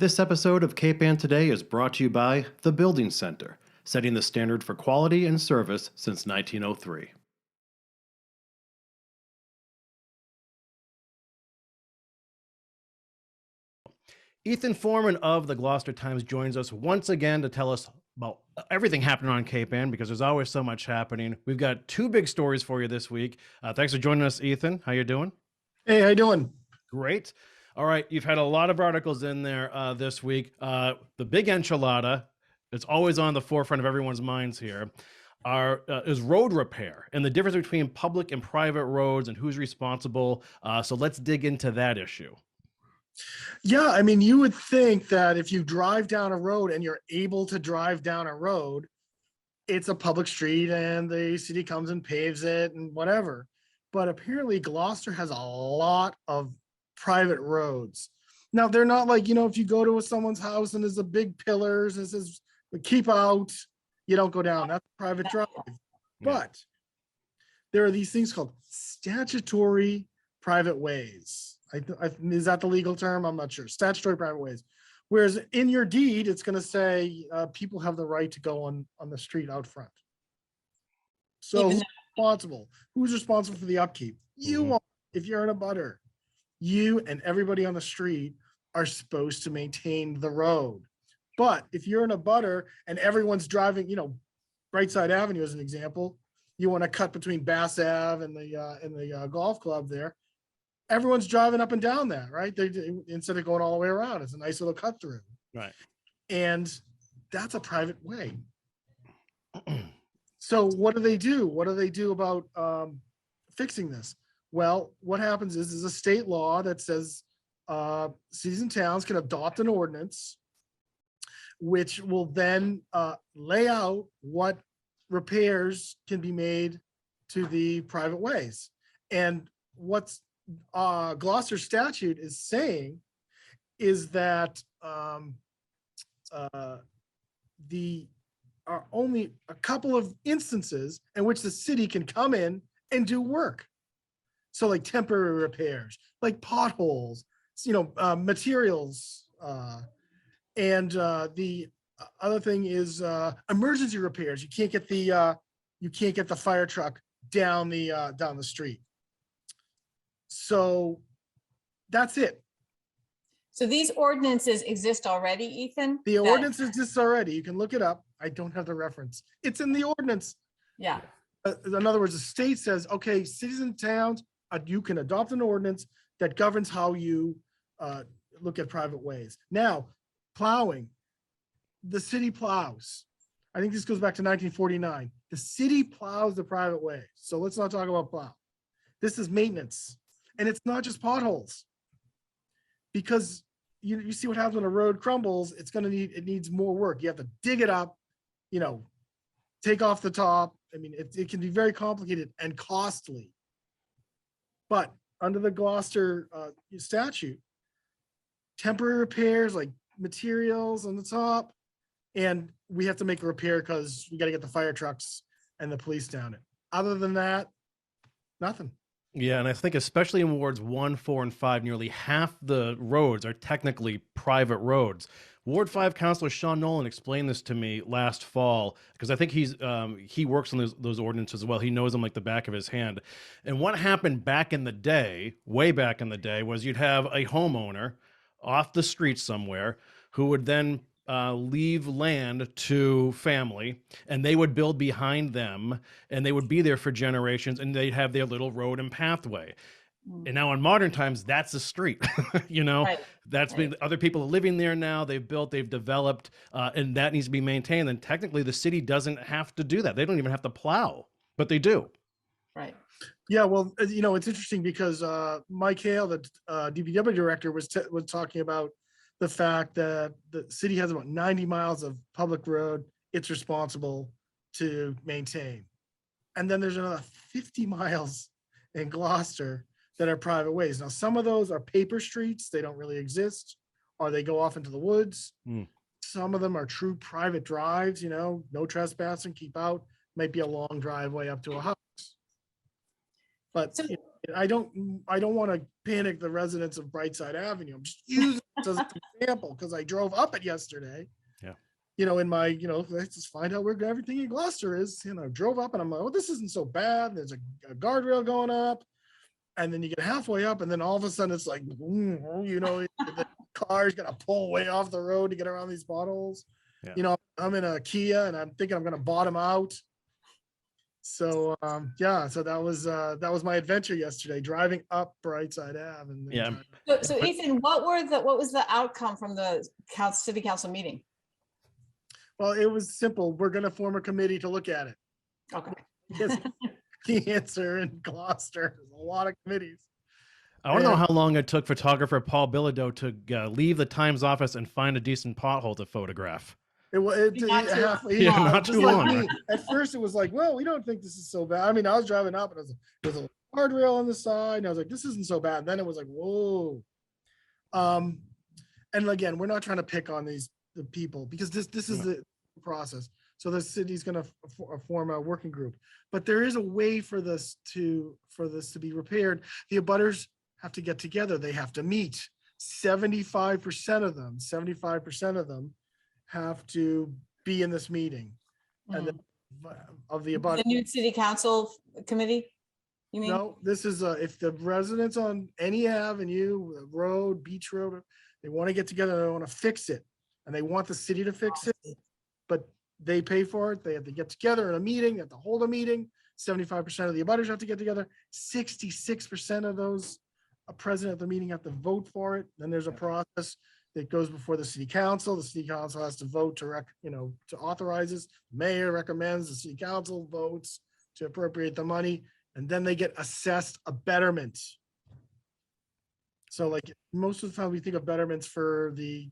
This episode of Cape Ann Today is brought to you by The Building Center, setting the standard for quality and service since 1903. Ethan Forman of the Gloucester Times joins us once again to tell us about everything happening on Cape Ann, because there's always so much happening. We've got two big stories for you this week. Thanks for joining us, Ethan. How you doing? Hey, how you doing? Great. All right, you've had a lot of articles in there this week. The big enchilada, it's always on the forefront of everyone's minds here, is road repair and the difference between public and private roads and who's responsible. So let's dig into that issue. Yeah, I mean, you would think that if you drive down a road and you're able to drive down a road, it's a public street and the city comes and paves it and whatever. But apparently Gloucester has a lot of private roads. Now, they're not like, if you go to someone's house and there's a big pillars and it says, keep out, you don't go down. That's a private drive. But there are these things called statutory private ways. Is that the legal term? I'm not sure. Statutory private ways. Whereas in your deed, it's going to say people have the right to go on the street out front. So who's responsible? Who's responsible for the upkeep? You are. If you're in a butter, you and everybody on the street are supposed to maintain the road. But if you're in a butter and everyone's driving, Brightside Avenue as an example, you want to cut between Bass Ave and the golf club there. Everyone's driving up and down that, right? Instead of going all the way around, it's a nice little cut through. Right. And that's a private way. So what do they do? What do they do about fixing this? Well, what happens is there's a state law that says cities and towns can adopt an ordinance, which will then lay out what repairs can be made to the private ways. And what's Gloucester statute is saying is that the are only a couple of instances in which the city can come in and do work. So like temporary repairs, like potholes, materials. And the other thing is emergency repairs. You can't get the fire truck down the street. So that's it. So these ordinances exist already, Ethan? The ordinance exists already. You can look it up. I don't have the reference. It's in the ordinance. Yeah. In other words, the state says, okay, cities and towns, you can adopt an ordinance that governs how you look at private ways. Now, plowing, the city plows. I think this goes back to 1949. The city plows the private way. So let's not talk about plow. This is maintenance. And it's not just potholes, because you see what happens when a road crumbles. It needs more work. You have to dig it up, take off the top. I mean, it can be very complicated and costly. But under the Gloucester statute, temporary repairs like materials on the top, and we have to make a repair because we got to get the fire trucks and the police down it. Other than that, nothing. Yeah, and I think especially in wards 1, 4, and 5, nearly half the roads are technically private roads. Ward 5 Councilor Sean Nolan explained this to me last fall, because I think he works on those ordinances as well. He knows them like the back of his hand. And what happened back in the day, way back in the day, was you'd have a homeowner off the street somewhere who would then leave land to family, and they would build behind them, and they would be there for generations, and they'd have their little road and pathway. And now in modern times, that's a street. Right. That's been other people are living there now. They've built, they've developed, and that needs to be maintained. And technically, the city doesn't have to do that. They don't even have to plow, but they do. Right. Yeah, well, it's interesting because Mike Hale, the DPW director, was talking about the fact that the city has about 90 miles of public road it's responsible to maintain. And then there's another 50 miles in Gloucester that are private ways. Now, some of those are paper streets. They don't really exist, or they go off into the woods. Some of them are true private drives, no trespassing, keep out. Might be a long driveway up to a house. But I don't want to panic the residents of Brightside Avenue. I'm just using it as an example because I drove up it yesterday. Yeah. In my, let's just find out where everything in Gloucester is. Drove up and I'm like, oh, this isn't so bad. There's a guardrail going up. And then you get halfway up and then all of a sudden it's like, the car's going to pull way off the road to get around these potholes. Yeah. I'm in a Kia and I'm thinking I'm going to bottom out. So so that was my adventure yesterday, driving up Brightside Ave. And Yeah. So Ethan, what was the outcome from the city council meeting? Well, it was simple. We're going to form a committee to look at it. Okay. Because the answer in Gloucester, there's a lot of committees. I want to know how long it took photographer Paul Bilodeau to leave the Times office and find a decent pothole to photograph. Not too long. At first, it was like, well, we don't think this is so bad. I mean, I was driving up and there's a guardrail on the side, and I was like, this isn't so bad. And then it was like, whoa. And again, we're not trying to pick on the people because this is the process. So the city's going to form a working group, but there is a way for this to be repaired. The abutters have to get together. They have to meet. 75% of them have to be in this meeting. And then of the abutters. The new city council committee, you mean? No, this is if the residents on any avenue, road, beach road, they want to get together, they want to fix it, and they want the city to fix it, but they pay for it. They have to get together in a meeting, they have to hold a meeting. 75% of the abutters have to get together. 66% of those present at the meeting have to vote for it. Then there's a process that goes before the city council. The city council has to vote to authorize this. The mayor recommends, the city council votes to appropriate the money, and then they get assessed a betterment. So like most of the time we think of betterments for the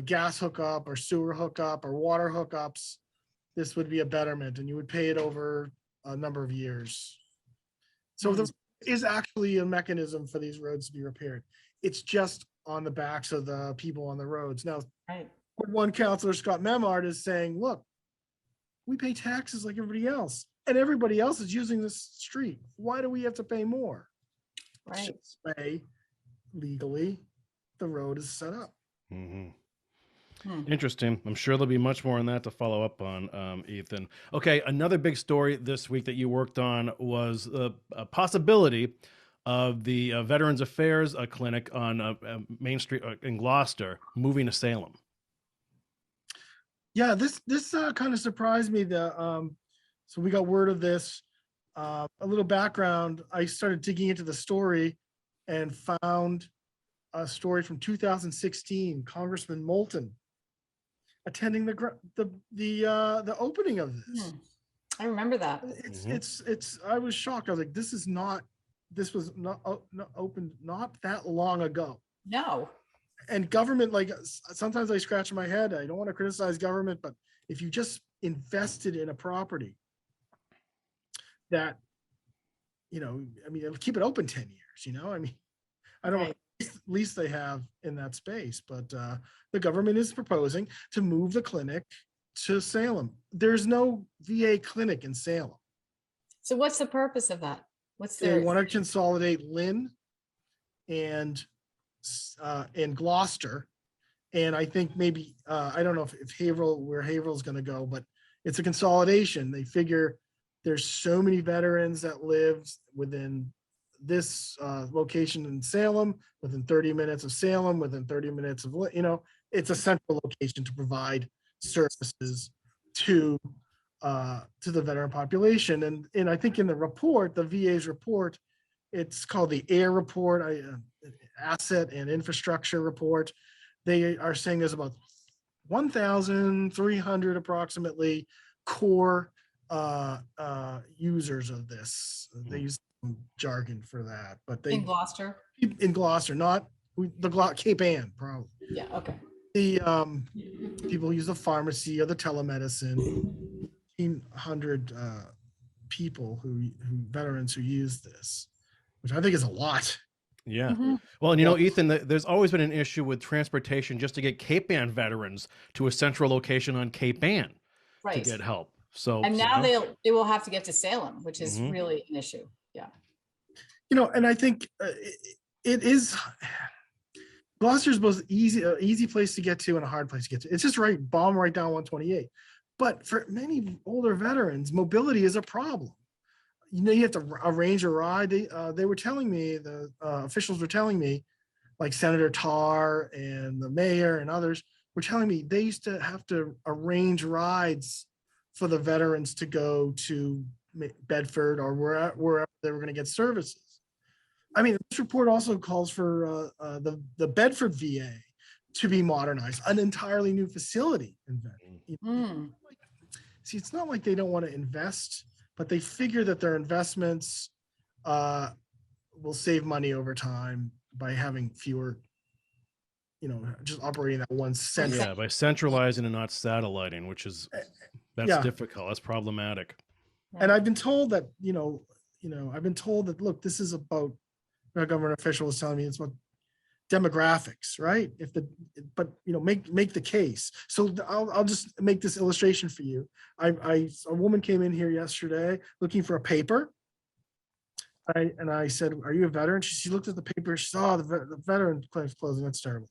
gas hookup or sewer hookup or water hookups. This would be a betterment and you would pay it over a number of years. So there is actually a mechanism for these roads to be repaired. It's just on the backs of the people on the roads. Now, one councilor, Scott Memard, is saying, look, we pay taxes like everybody else and everybody else is using this street. Why do we have to pay more? Right. Say legally, the road is set up. Interesting. I'm sure there'll be much more on that to follow up on, Ethan. Okay, another big story this week that you worked on was a possibility of the Veterans Affairs clinic on Main Street in Gloucester moving to Salem. Yeah, this kind of surprised me. So we got word of this. A little background. I started digging into the story and found a story from 2016. Congressman Moulton attending the opening of this. I remember that. It's. I was shocked. I was like, this was not opened not that long ago. No. And government, like sometimes I scratch my head. I don't want to criticize government, but if you just invested in a property that, I mean, it'll keep it open 10 years, I mean, I don't know, at least they have in that space, but the government is proposing to move the clinic to Salem. There's no VA clinic in Salem. So what's the purpose of that? They want to consolidate Lynn and Gloucester. And I think maybe, I don't know if where Haverhill's going to go, but it's a consolidation. They figure there's so many veterans that live within this location in Salem, within 30 minutes of Salem, within 30 minutes of, it's a central location to provide services to the veteran population. And I think in the report, the VA's report, it's called the AIR report, Asset and Infrastructure Report. They are saying there's about 1,300 approximately core users of this. They use some jargon for that, but in Gloucester, not the Cape Ann, probably. Yeah. Okay. The people who use the pharmacy or the telemedicine, 1,500 people veterans who use this, which I think is a lot. Yeah. Well, and Ethan, there's always been an issue with transportation just to get Cape Ann veterans to a central location on Cape Ann to get help. So now they will have to get to Salem, which is really an issue. Yeah. And I think it is. Gloucester's both easy place to get to and a hard place to get to. It's just bomb right down 128. But for many older veterans, mobility is a problem. You have to arrange a ride. They were telling me, the officials were telling me, like Senator Tarr and the mayor and others were telling me they used to have to arrange rides for the veterans to go to Bedford or wherever they were going to get services. I mean, this report also calls for the Bedford VA to be modernized, an entirely new facility in Bedford. See, it's not like they don't want to invest, but they figure that their investments will save money over time by having fewer, just operating that one center. Yeah, by centralizing and not satelliting, that's difficult. That's problematic. And I've been told that, look, this is about, a government official was telling me it's about demographics, right? Make the case. So I'll just make this illustration for you. A woman came in here yesterday looking for a paper. I said, "Are you a veteran?" She looked at the paper. She saw the veteran clinic's closing. That's terrible.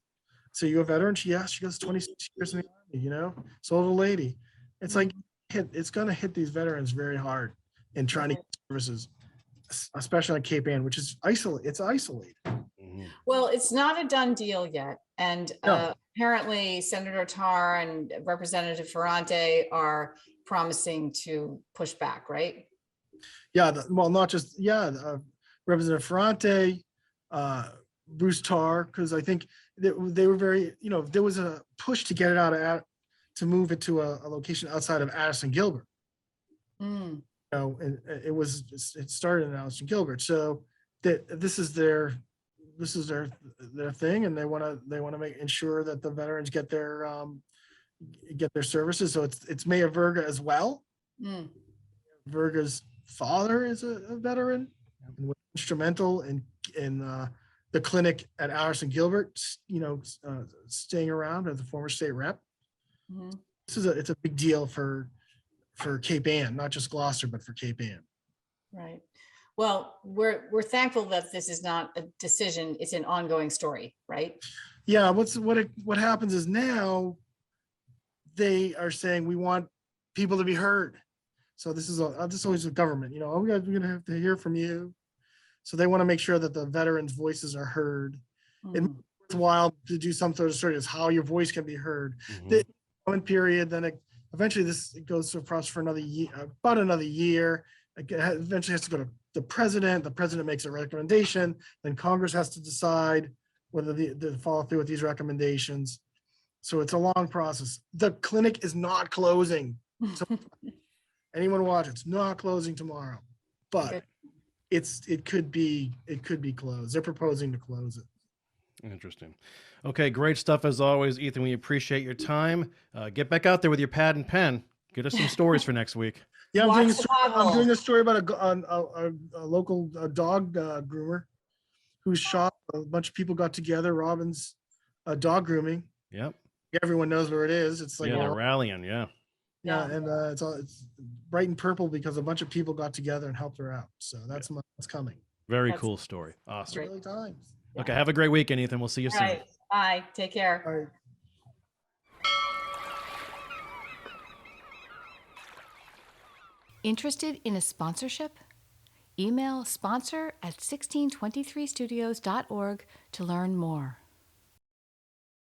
So you a veteran? She goes 26 years in the Army. So old lady. It's like it's going to hit these veterans very hard in trying to get services, especially on Cape Ann, which is isolated. It's isolated. Well, it's not a done deal yet. And No. Apparently Senator Tarr and Representative Ferrante are promising to push back, right? Yeah, not just, Representative Ferrante, Bruce Tarr, because I think they were very, there was a push to get it to move it to a location outside of Addison Gilbert. And it started in Addison Gilbert. So this is their thing, and they want to ensure that the veterans get their services. So it's Mayor Verga as well. Verga's father is a veteran and was instrumental in the clinic at Addison Gilbert, staying around as a former state rep. It's a big deal for Cape Ann, not just Gloucester, but for Cape Ann. Right. Well, we're thankful that this is not a decision; it's an ongoing story, right? Yeah. What happens is now they are saying we want people to be heard. So this is always a government. We're gonna have to hear from you. So they want to make sure that the veterans' voices are heard. And it's wild to do some sort of story is how your voice can be heard. The comment period, then eventually it goes across for another year, about another year. It eventually has to go to the president. The president makes a recommendation. Then Congress has to decide whether they follow through with these recommendations. So it's a long process. The clinic is not closing. So anyone watch, it's not closing tomorrow, but it could be closed. They're proposing to close it. Interesting. Okay, great stuff as always, Ethan. We appreciate your time. Get back out there with your pad and pen. Get us some stories for next week. Yeah, I'm doing a story about a local dog groomer who's shot. A bunch of people got together. Robin's dog grooming. Yep. Everyone knows where it is. It's like they're rallying. Yeah. Yeah, and it's bright and purple because a bunch of people got together and helped her out. So that's what's coming. Very cool story. Awesome. Daily Times. Okay, have a great weekend, Ethan. We'll see you soon. Right. Bye. Take care. All right. Interested in a sponsorship? Email sponsor@1623studios.org to learn more.